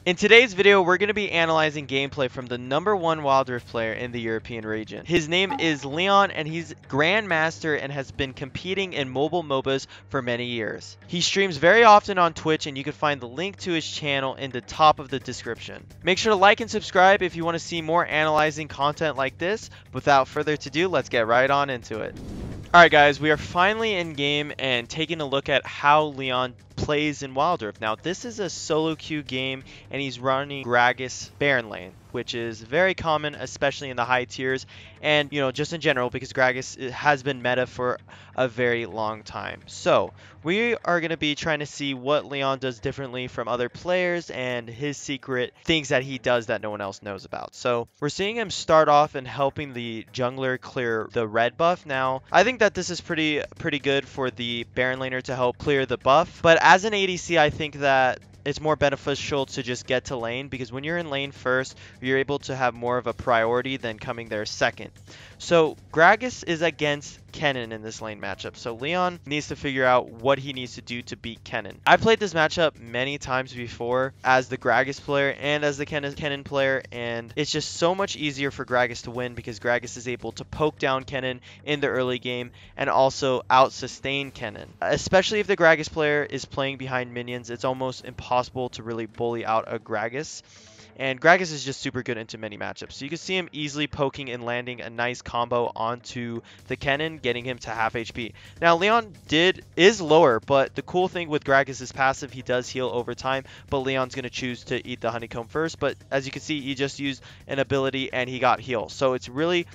In today's video, we're going to be analyzing gameplay from the #1 Wild Rift player in the European region. His name is Leon, and he's Grandmaster and has been competing in mobile MOBAs for many years. He streams very often on Twitch, and you can find the link to his channel in the top of the description. Make sure to like and subscribe if you want to see more analyzing content like this. Without further ado, let's get right on into it. Alright guys, we are finally in game and taking a look at how Leon plays in Wild Rift. Now this is a solo queue game and he's running Gragas Baron lane, which is very common, especially in the high tiers and just in general, because Gragas has been meta for a very long time. So we are going to be trying to see what Leon does differently from other players and his secret things that he does that no one else knows about. So we're seeing him start off and helping the jungler clear the red buff. Now I think that this is pretty good for the Baron laner to help clear the buff, but as an ADC I think that it's more beneficial to just get to lane, because when you're in lane first, you're able to have more of a priority than coming there second. So Gragas is against Kennen in this lane matchup, so Leon needs to figure out what he needs to do to beat Kennen. I played this matchup many times before as the Gragas player and as the Kennen player, and it's just so much easier for Gragas to win because Gragas is able to poke down Kennen in the early game and also out sustain Kennen. Especially if the Gragas player is playing behind minions, it's almost impossible to really bully out a Gragas. And Gragas is just super good into many matchups. So you can see him easily poking and landing a nice combo onto the Kennen, getting him to half HP. Now Leon is lower, but the cool thing with Gragas is passive. He does heal over time, but Leon's going to choose to eat the honeycomb first. But as you can see, he just used an ability and he got heal. So it's really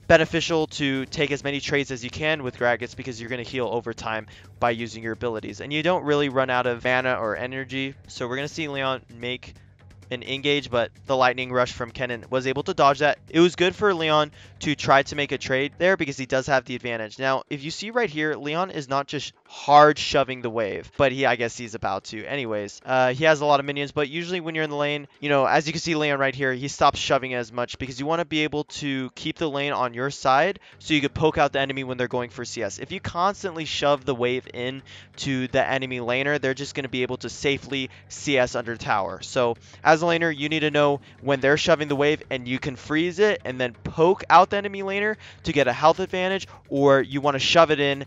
beneficial to take as many trades as you can with Gragas, because you're going to heal over time by using your abilities. And you don't really run out of mana or energy. So we're going to see Leon make an engage, but the lightning rush from Kennen was able to dodge that. It was good for Leon to try to make a trade there because he does have the advantage. Now, if you see right here, Leon is not just hard shoving the wave, but I guess he's about to. Anyways, he has a lot of minions, but usually when you're in the lane, as you can see Leon right here, he stops shoving as much because you want to be able to keep the lane on your side so you could poke out the enemy when they're going for CS. If you constantly shove the wave in to the enemy laner, they're just going to be able to safely CS under tower. So as a laner, you need to know when they're shoving the wave and you can freeze it and then poke out the enemy laner to get a health advantage, or you want to shove it in,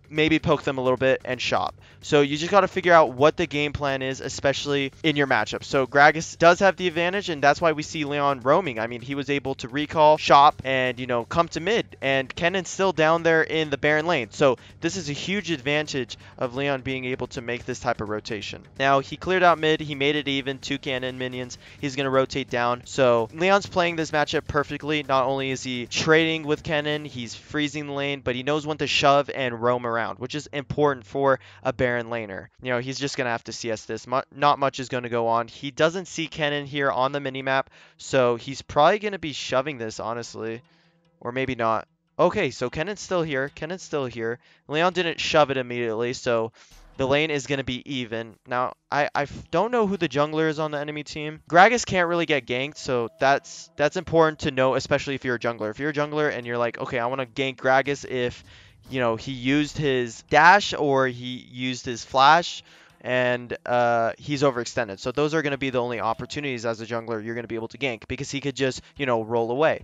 maybe poke them a little bit and shop. So you just got to figure out what the game plan is, especially in your matchup. So Gragas does have the advantage, and that's why we see Leon roaming. I mean, he was able to recall, shop, and come to mid, and Kennen's still down there in the Baron lane. So this is a huge advantage of Leon being able to make this type of rotation. Now he cleared out mid, he made it even, 2 Kennen minions. He's going to rotate down. So Leon's playing this matchup perfectly. Not only is he trading with Kennen, he's freezing the lane, but he knows when to shove and roam around, which is important for a Baron laner. He's just going to have to CS this. Not much is going to go on. He doesn't see Kennen here on the minimap, so he's probably going to be shoving this, honestly. Or maybe not. Okay, so Kennen's still here. Kennen's still here. Leon didn't shove it immediately, so the lane is going to be even. Now, I don't know who the jungler is on the enemy team. Gragas can't really get ganked, so that's important to know, especially if you're a jungler. If you're a jungler and you're like, okay, I want to gank Gragas if he used his dash or he used his flash and he's overextended. So those are going to be the only opportunities as a jungler you're going to be able to gank, because he could just, roll away.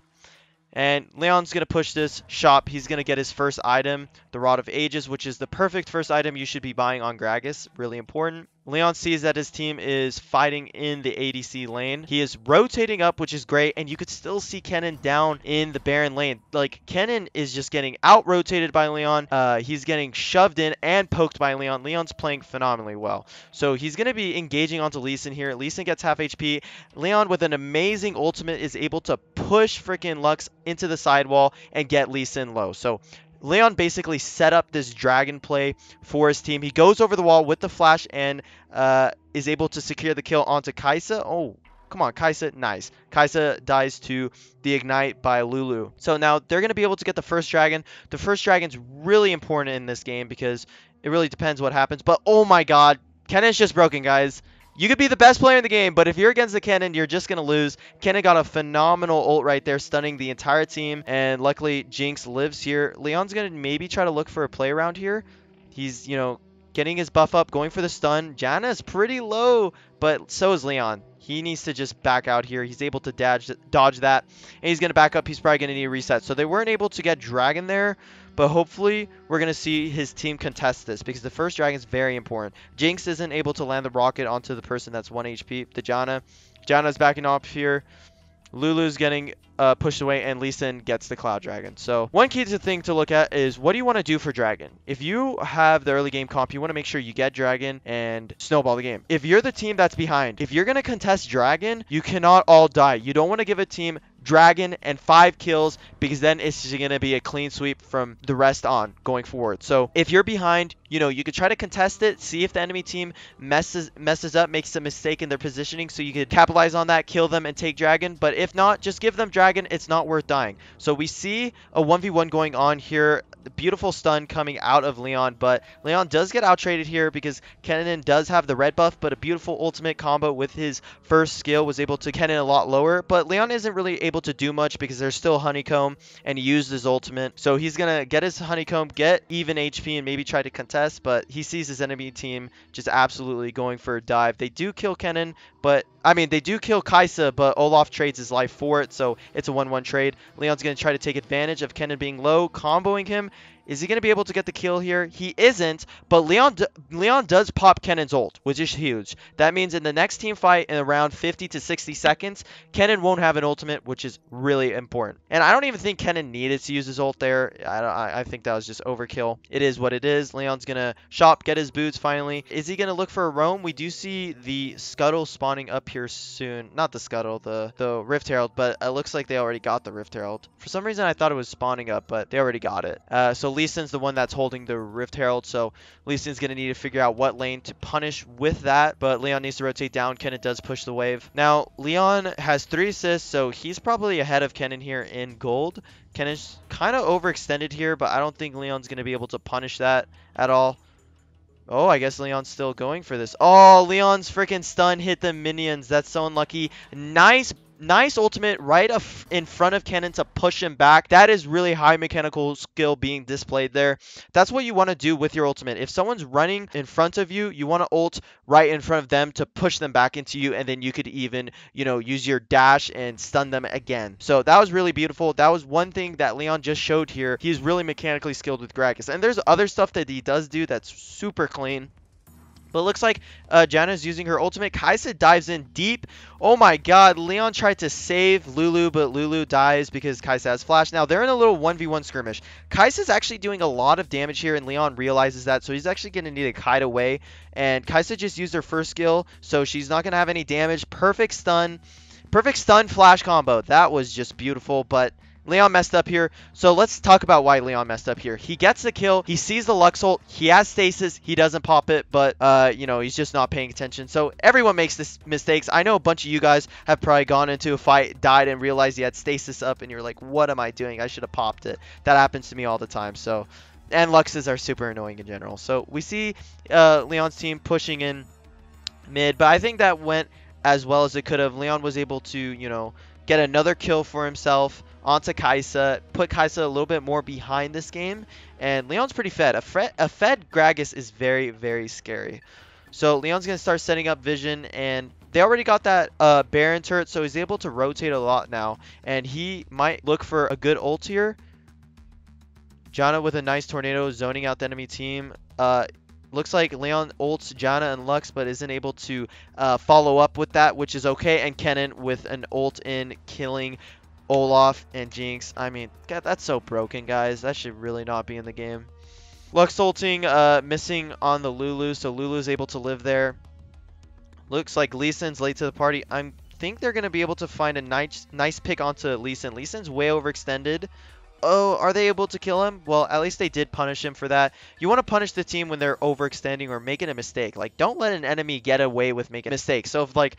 And Leon's going to push this shop. He's going to get his first item, the Rod of Ages, which is the perfect first item you should be buying on Gragas. Really important. Leon sees that his team is fighting in the ADC lane. He is rotating up, which is great, and you could still see Kennen down in the Baron lane. Like, Kennen is just getting out-rotated by Leon. He's getting shoved in and poked by Leon. Leon's playing phenomenally well. So he's going to be engaging onto Lee Sin here. Lee Sin gets half HP. Leon, with an amazing ultimate, is able to push freaking Lux into the sidewall and get Lee Sin low. So Leon basically set up this dragon play for his team. He goes over the wall with the flash and is able to secure the kill onto Kai'Sa. Oh, come on, Kai'Sa. Nice. Kai'Sa dies to the ignite by Lulu. So now they're going to be able to get the first dragon. The first dragon's really important in this game because it really depends what happens. But oh my god, Kennen's just broken, guys. You could be the best player in the game, but if you're against the Kennen, you're just going to lose. Kennen got a phenomenal ult right there, stunning the entire team, and luckily Jinx lives here. Leon's going to maybe try to look for a play around here. He's, getting his buff up, going for the stun. Janna is pretty low, but so is Leon. He needs to just back out here. He's able to dodge that, and he's going to back up. He's probably going to need a reset. So they weren't able to get Dragon there, but hopefully we're going to see his team contest this because the first Dragon is very important. Jinx isn't able to land the rocket onto the person that's 1 HP, the Janna. Janna's backing off here. Lulu's getting pushed away, and Lee Sin gets the Cloud Dragon. So one key thing to look at is what do you want to do for Dragon? If you have the early game comp, you want to make sure you get Dragon and snowball the game. If you're the team that's behind, if you're going to contest Dragon, you cannot all die. You don't want to give a team Dragon and 5 kills because then it's just going to be a clean sweep from the rest on going forward. So if you're behind, you know, you could try to contest it, see if the enemy team messes up, makes a mistake in their positioning, so you could capitalize on that, kill them, and take Dragon. But if not, just give them Dragon. It's not worth dying. So we see a 1v1 going on here. The beautiful stun coming out of Leon, but Leon does get out-traded here because Kennen does have the red buff, but a beautiful ultimate combo with his first skill was able to Kennen a lot lower. But Leon isn't really able to do much because there's still Honeycomb, and he used his ultimate. So he's going to get his Honeycomb, get even HP, and maybe try to contest, but he sees his enemy team just absolutely going for a dive. They do kill Kennen, but I mean, they do kill Kai'Sa, but Olaf trades his life for it, so it's a 1-1 trade. Leon's going to try to take advantage of Kennen being low, comboing him. Is he going to be able to get the kill here? He isn't, but Leon does pop Kennen's ult, which is huge. That means in the next team fight in around 50 to 60 seconds, Kennen won't have an ultimate, which is really important. And I don't even think Kennen needed to use his ult there. I think that was just overkill. It is what it is. Leon's going to shop, get his boots finally. Is he going to look for a roam? We do see the Scuttle spawning up here soon. Not the Scuttle, the Rift Herald, but it looks like they already got the Rift Herald. For some reason, I thought it was spawning up, but they already got it. So Lee Sin's the one that's holding the Rift Herald, so Lee Sin's going to need to figure out what lane to punish with that, but Leon needs to rotate down. Kennen does push the wave. Now, Leon has 3 assists, so he's probably ahead of Kennen here in gold. Kennen's kind of overextended here, but I don't think Leon's going to be able to punish that at all. Oh, I guess Leon's still going for this. Oh, Leon's freaking stun hit the minions. That's so unlucky. Nice ultimate right in front of Kennen to push him back. That is really high mechanical skill being displayed there. That's what you want to do with your ultimate. If someone's running in front of you, you want to ult right in front of them to push them back into you, and then you could even, you know, use your dash and stun them again. So that was really beautiful. That was one thing that Leon just showed here. He's really mechanically skilled with Gragas. And there's other stuff that he does do that's super clean. But it looks like Janna's using her ultimate. Kai'Sa dives in deep. Oh my god, Leon tried to save Lulu, but Lulu dies because Kai'Sa has flash. Now, they're in a little 1v1 skirmish. Kai'Sa's actually doing a lot of damage here, and Leon realizes that, so he's actually going to need to kite away. And Kai'Sa just used her first skill, so she's not going to have any damage. Perfect stun flash combo. That was just beautiful, but Leon messed up here. So let's talk about why Leon messed up here. He gets the kill. He sees the Lux ult. He has stasis. He doesn't pop it, but, you know, he's just not paying attention. So everyone makes this mistakes. I know a bunch of you guys have probably gone into a fight, died, and realized you had stasis up, and you're like, what am I doing? I should have popped it. That happens to me all the time. So, and Luxes are super annoying in general. So we see Leon's team pushing in mid, but I think that went as well as it could have. Leon was able to, you know, get another kill for himself onto Kai'Sa, put Kai'Sa a little bit more behind this game, and Leon's pretty fed. A fed Gragas is very, very scary. So Leon's going to start setting up vision, and they already got that Baron turret, so he's able to rotate a lot now, and he might look for a good ult here. Janna with a nice tornado zoning out the enemy team. Looks like Leon ults Janna and Lux, but isn't able to follow up with that, which is okay. And Kennen with an ult in, killing Olaf and Jinx. I mean, God, that's so broken, guys. That should really not be in the game. Lux ulting, missing on the Lulu, so Lulu's able to live there. Looks like Lee Sin's late to the party. I think they're going to be able to find a nice pick onto Lee Sin. Lee Sin's way overextended. Oh, are they able to kill him? Well, at least they did punish him for that. You want to punish the team when they're overextending or making a mistake. Like, don't let an enemy get away with making a mistake. So, if, like,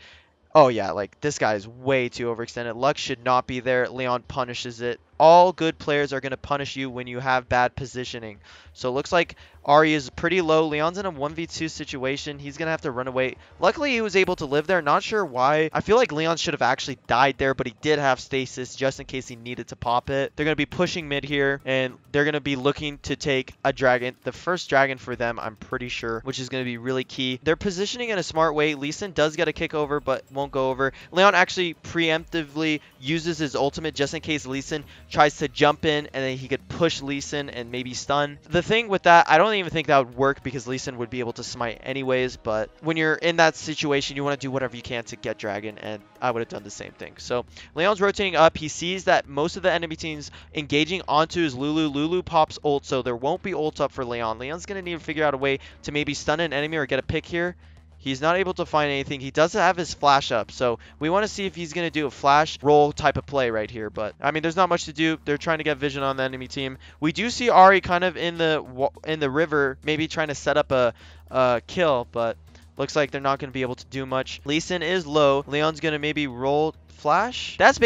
oh yeah, like, this guy is way too overextended. Lux should not be there. Leon punishes it all good players are going to punish you when you have bad positioning. So it looks like Ari is pretty low. Leon's in a 1v2 situation. He's going to have to run away. Luckily, he was able to live there. Not sure why. I feel like Leon should have actually died there, but he did have stasis just in case he needed to pop it. They're going to be pushing mid here, and they're going to be looking to take a dragon. The first dragon for them, I'm pretty sure, which is going to be really key. They're positioning in a smart way. Lee Sin does get a kick over, but won't go over. Leon actually preemptively uses his ultimate just in case Lee Sin tries to jump in, and then he could push Lee Sin and maybe stun. The thing with that, I don't even think that would work because Lee Sin would be able to smite anyways, but when you're in that situation, you want to do whatever you can to get dragon, and I would have done the same thing. So Leon's rotating up. He sees that most of the enemy teams engaging onto his Lulu. Lulu pops ult, so there won't be ult up for Leon. Leon's going to need to figure out a way to maybe stun an enemy or get a pick here. He's not able to find anything. He does have his flash up, so we want to see if he's going to do a flash roll type of play right here. But, I mean, there's not much to do. They're trying to get vision on the enemy team. We do see Ari kind of in the river, maybe trying to set up a kill, but looks like they're not going to be able to do much. Lee Sin is low. Leon's going to maybe roll flash. That's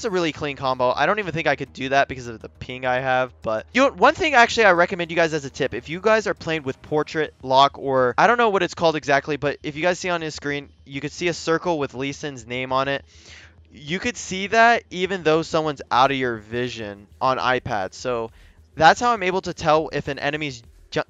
a really clean combo. I don't even think I could do that because of the ping I have, but you know, one thing actually I recommend you guys as a tip, if you guys are playing with portrait lock, or I don't know what it's called exactly, but if you guys see on his screen, you could see a circle with Lee Sin's name on it. You could see that even though someone's out of your vision on iPad. So that's how I'm able to tell if an enemy's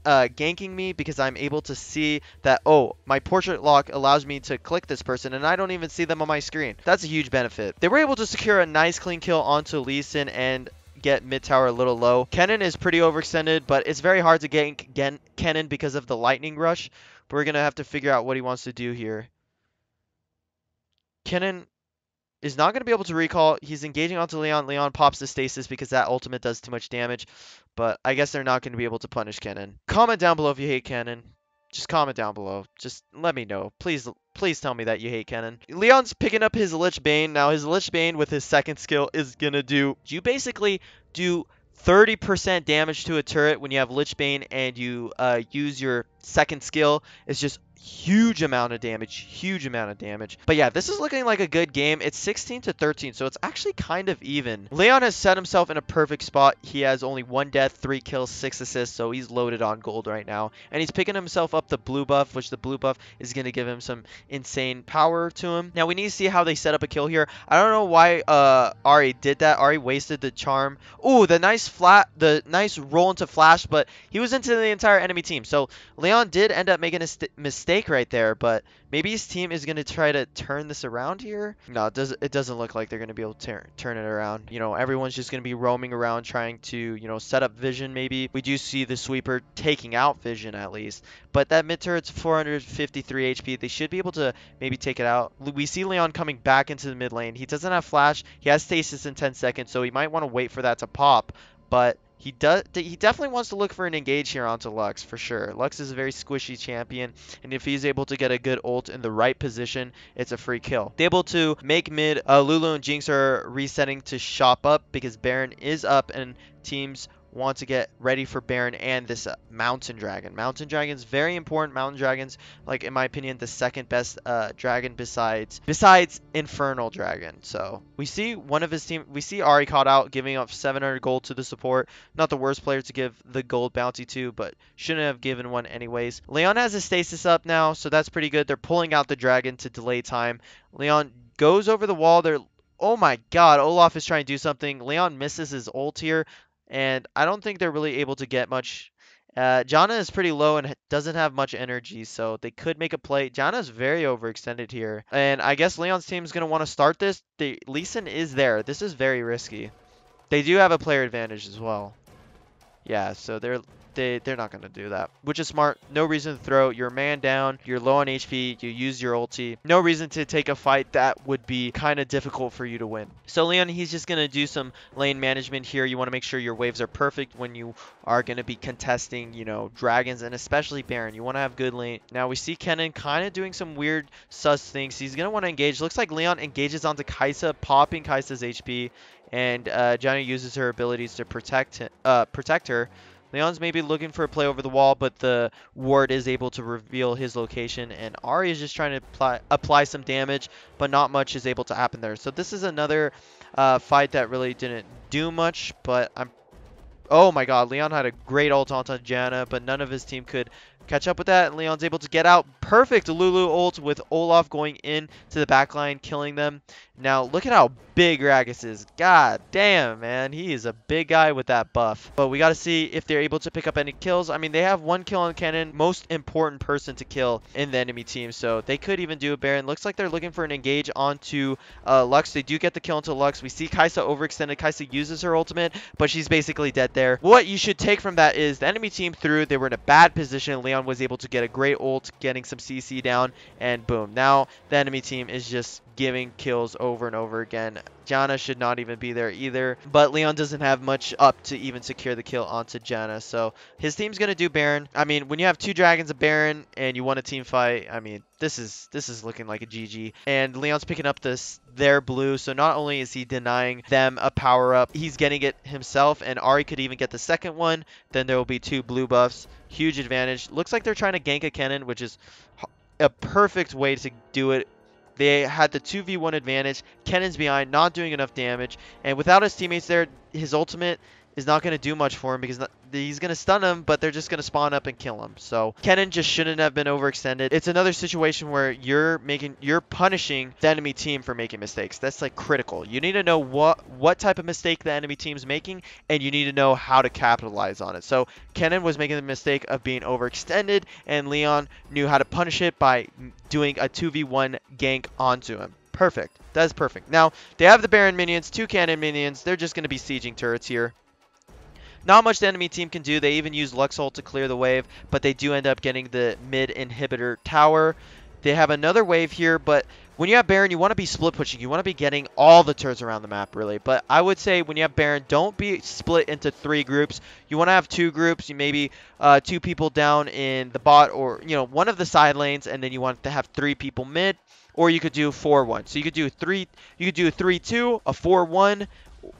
ganking me, because I'm able to see that, oh, my portrait lock allows me to click this person and I don't even see them on my screen. That's a huge benefit. They were able to secure a nice clean kill onto Lee Sin and get mid tower a little low. Kennen is pretty overextended, but it's very hard to gank Kennen because of the lightning rush. But we're going to have to figure out what he wants to do here. Kennen is not going to be able to recall. He's engaging onto Leon. Leon pops the stasis because that ultimate does too much damage. But I guess they're not going to be able to punish Kennen. Comment down below if you hate Kennen. Just comment down below. Just let me know. Please tell me that you hate Kennen. Leon's picking up his Lich Bane. Now his Lich Bane with his second skill is going to do... You basically do 30% damage to a turret when you have Lich Bane and you use your second skill. It's just huge amount of damage. But yeah, this is looking like a good game. It's 16-13, so it's actually kind of even. Leon has set himself in a perfect spot. He has only 1 death, 3 kills, 6 assists, so he's loaded on gold right now. And he's picking himself up the blue buff, which the blue buff is going to give him some insane power to him. Now we need to see how they set up a kill here. I don't know why Ari did that. Ari wasted the charm. Ooh, the nice roll into flash, but he was into the entire enemy team. So Leon did end up making a mistake right there, but maybe his team is going to try to turn this around here. No, it doesn't look like they're going to be able to turn it around. You know, everyone's just going to be roaming around trying to, you know, set up vision maybe. We do see the sweeper taking out vision at least, but that mid turret's 453 HP. They should be able to maybe take it out. We see Leon coming back into the mid lane. He doesn't have flash. He has stasis in 10 seconds, so he might want to wait for that to pop, but he definitely wants to look for an engage here onto Lux, for sure. Lux is a very squishy champion, and if he's able to get a good ult in the right position, it's a free kill. They're able to make mid. Lulu and Jinx are resetting to shop up because Baron is up, and teams want to get ready for Baron and this Mountain Dragon. Mountain Dragon's very important. Mountain Dragon's, like, in my opinion, the second best dragon besides Infernal Dragon. So we see one of his team. We see Ari caught out, giving up 700 gold to the support. Not the worst player to give the gold bounty to, but shouldn't have given one anyways. Leon has his stasis up now, so that's pretty good. They're pulling out the dragon to delay time. Leon goes over the wall. Oh my god, Olaf is trying to do something. Leon misses his ult here, and I don't think they're really able to get much. Janna is pretty low and doesn't have much energy, so they could make a play. Janna is very overextended here, and I guess Leon's team is going to want to start this. Lee Sin is there. This is very risky. They do have a player advantage as well. Yeah, so they're not going to do that, which is smart. No reason to throw. You're a man down. You're low on HP. You use your ulti. No reason to take a fight that would be kind of difficult for you to win. So Leon, he's just going to do some lane management here. You want to make sure your waves are perfect when you are going to be contesting, you know, dragons and especially Baron. You want to have good lane. Now we see Kennen kind of doing some weird sus things. He's going to want to engage. Looks like Leon engages onto Kai'Sa, popping Kai'Sa's HP. And Johnny uses her abilities to protect her. Leon's maybe looking for a play over the wall, but the ward is able to reveal his location, and Ari is just trying to apply some damage, but not much is able to happen there. So this is another fight that really didn't do much, but oh my god, Leon had a great ult onto Janna, but none of his team could catch up with that, and Leon's able to get out. Perfect Lulu ult with Olaf going in to the backline, killing them. Now, look at how big Ragus is. God damn, man. He is a big guy with that buff. But we got to see if they're able to pick up any kills. I mean, they have one kill on Cannon, most important person to kill in the enemy team, so they could even do a Baron. Looks like they're looking for an engage onto Lux. They do get the kill onto Lux. We see Kai'Sa overextended. Kai'Sa uses her ultimate, but she's basically dead there. What you should take from that is the enemy team threw. They were in a bad position. Leon was able to get a great ult, getting some CC down, and boom. Now the enemy team is just giving kills over and over again. Janna should not even be there either, but Leon doesn't have much up to even secure the kill onto Janna, so his team's gonna do Baron. I mean, when you have two dragons, a Baron, and you want a team fight, I mean, this is looking like a GG. And Leon's picking up their blue, so not only is he denying them a power up, he's getting it himself, and Ari could even get the second one. Then there will be two blue buffs. Huge advantage. Looks like they're trying to gank a Kennen, which is a perfect way to do it. They had the 2v1 advantage. Kennen's behind, not doing enough damage. And without his teammates there, his ultimate is not going to do much for him because he's going to stun him, but they're just going to spawn up and kill him. So Kennen just shouldn't have been overextended. It's another situation where you're punishing the enemy team for making mistakes. That's like critical. You need to know what type of mistake the enemy team's making, and you need to know how to capitalize on it. So Kennen was making the mistake of being overextended, and Leon knew how to punish it by doing a 2v1 gank onto him. Perfect. That's perfect. Now, they have the Baron minions, two cannon minions. They're just going to be sieging turrets here. Not much the enemy team can do. They even use Lux ult to clear the wave, but they do end up getting the mid inhibitor tower. They have another wave here, but when you have Baron, you want to be split pushing. You want to be getting all the turrets around the map, really. But I would say when you have Baron, don't be split into 3 groups. You want to have 2 groups. You maybe 2 people down in the bot, or one of the side lanes, and then you want to have 3 people mid. Or you could do 4-1. So you could do 3. You could do a 3-2, a 4-1,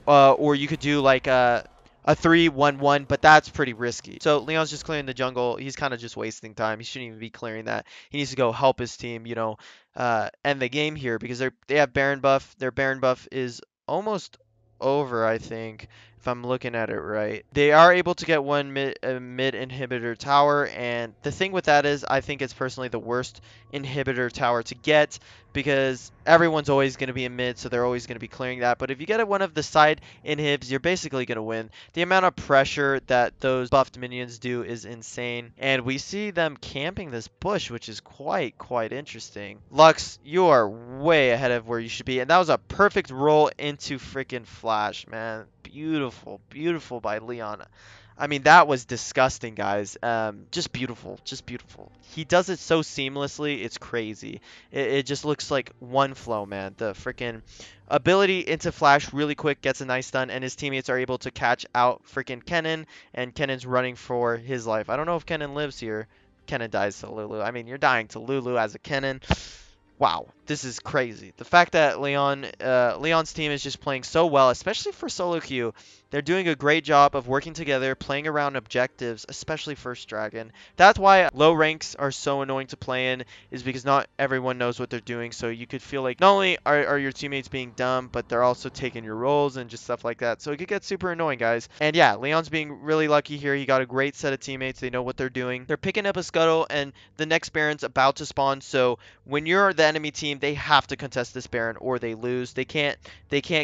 or you could do like a 3-1-1, but that's pretty risky. So Leon's just clearing the jungle. He's kind of just wasting time. He shouldn't even be clearing that. He needs to go help his team, end the game here because they have Baron buff. Their Baron buff is almost over, I think, if I'm looking at it right. They are able to get one mid inhibitor tower, and the thing with that is I think it's personally the worst inhibitor tower to get because everyone's always going to be in mid, so they're always going to be clearing that. But if you get one of the side inhibs, you're basically going to win. The amount of pressure that those buffed minions do is insane, and we see them camping this bush, which is quite interesting. Lux, you are way ahead of where you should be, and that was a perfect roll into freaking flash, man. Beautiful by Leon. I mean, that was disgusting, guys. Just beautiful. He does it so seamlessly, it's crazy. It just looks like one flow, man. The freaking ability into flash really quick, gets a nice stun, and his teammates are able to catch out freaking Kennen, and Kennen's running for his life. I don't know if Kennen lives here. Kennen dies to Lulu. I mean, you're dying to Lulu as a Kennen. Wow, this is crazy. The fact that Leon's team is just playing so well, especially for solo queue. They're doing a great job of working together, playing around objectives, especially First Dragon. That's why low ranks are so annoying to play in, is because not everyone knows what they're doing. So you could feel like not only are your teammates being dumb, but they're also taking your roles and just stuff like that. So it could get super annoying, guys. And yeah, Leon's being really lucky here. He got a great set of teammates. They know what they're doing. They're picking up a scuttle, and the next Baron's about to spawn. So when you're the enemy team, they have to contest this Baron or they lose. They can't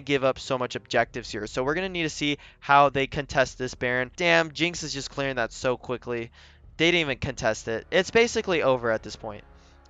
give up so much objectives here. So we're gonna need to see how they contest this Baron. Damn, Jinx is just clearing that so quickly. They didn't even contest it. It's basically over at this point.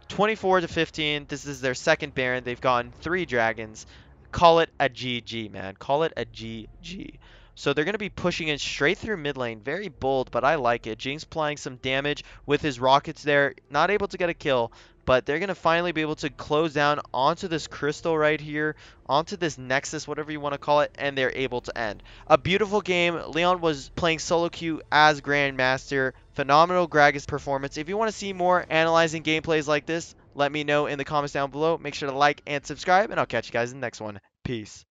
24-15. This is their second Baron. They've gotten 3 dragons. Call it a GG, man. Call it a GG. So they're going to be pushing it straight through mid lane. Very bold, but I like it. Jinx applying some damage with his rockets there. Not able to get a kill, but they're going to finally be able to close down onto this crystal right here, onto this nexus, whatever you want to call it, and they're able to end. A beautiful game. Leon was playing solo queue as Grandmaster. Phenomenal Gragas performance. If you want to see more analyzing gameplays like this, let me know in the comments down below. Make sure to like and subscribe, and I'll catch you guys in the next one. Peace.